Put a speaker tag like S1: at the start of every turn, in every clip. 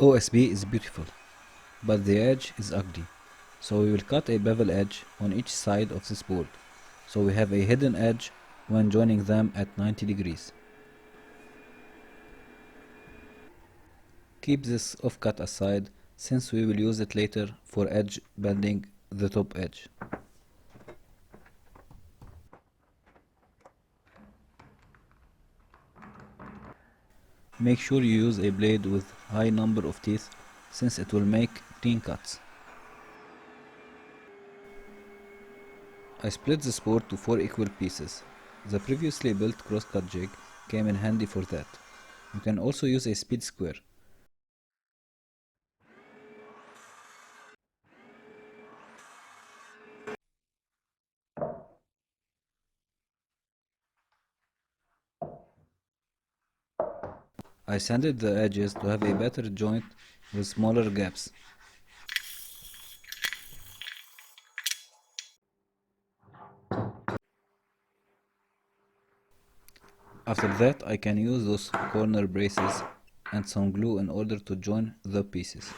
S1: OSB is beautiful, but the edge is ugly. So we will cut a bevel edge on each side of this board. So we have a hidden edge when joining them at 90 degrees. Keep this offcut aside since we will use it later for edge bending the top edge. Make sure you use a blade with high number of teeth since it will make clean cuts. I split this board to 4 equal pieces. The previously built crosscut jig came in handy for that. You can also use a speed square. I sanded the edges to have a better joint with smaller gaps. After that, I can use those corner braces and some glue in order to join the pieces.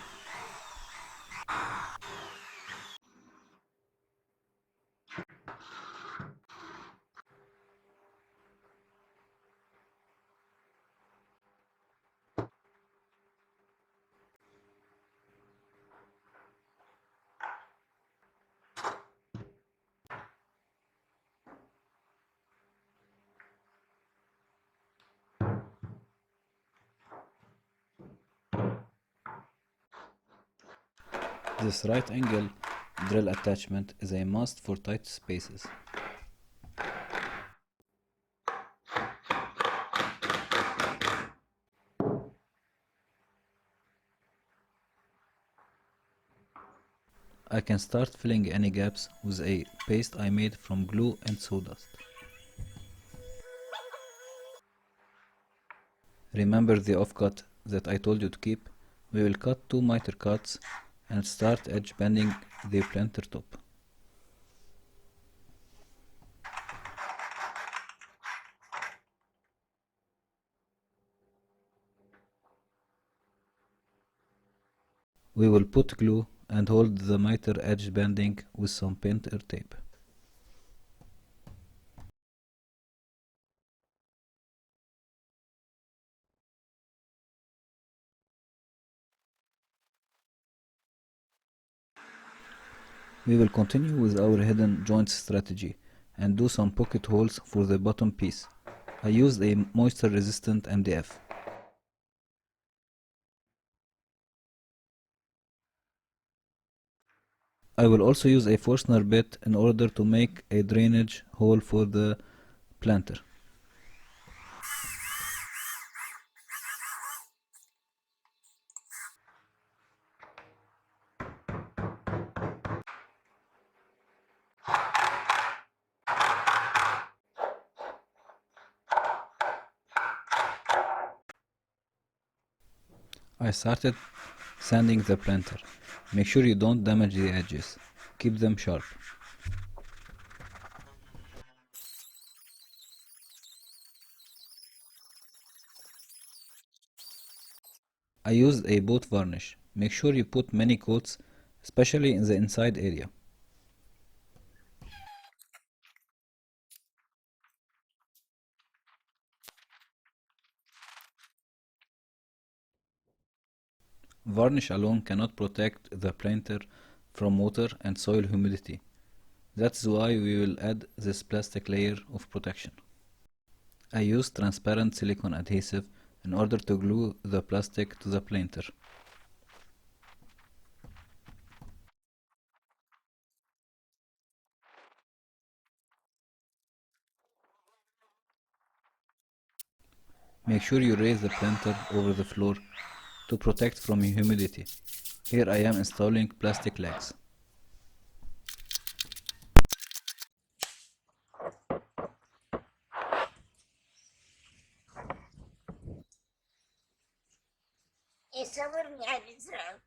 S1: This right angle drill attachment is a must for tight spaces. I can start filling any gaps with a paste I made from glue and sawdust. Remember the offcut that I told you to keep? We will cut 2 miter cuts and start edge bending the planter top. We will put glue and hold the miter edge bending with some painter tape. We will continue with our hidden joints strategy and do some pocket holes for the bottom piece. I used a moisture resistant MDF. I will also use a Forstner bit in order to make a drainage hole for the planter. I started sanding the planter. Make sure you don't damage the edges. Keep them sharp. I used a boat varnish. Make sure you put many coats, especially in the inside area. Varnish alone cannot protect the planter from water and soil humidity. That's why we will add this plastic layer of protection. I used transparent silicone adhesive in order to glue the plastic to the planter. Make sure you raise the planter over the floor to protect from humidity. Here I am installing plastic legs.
S2: يصورني على الزرع.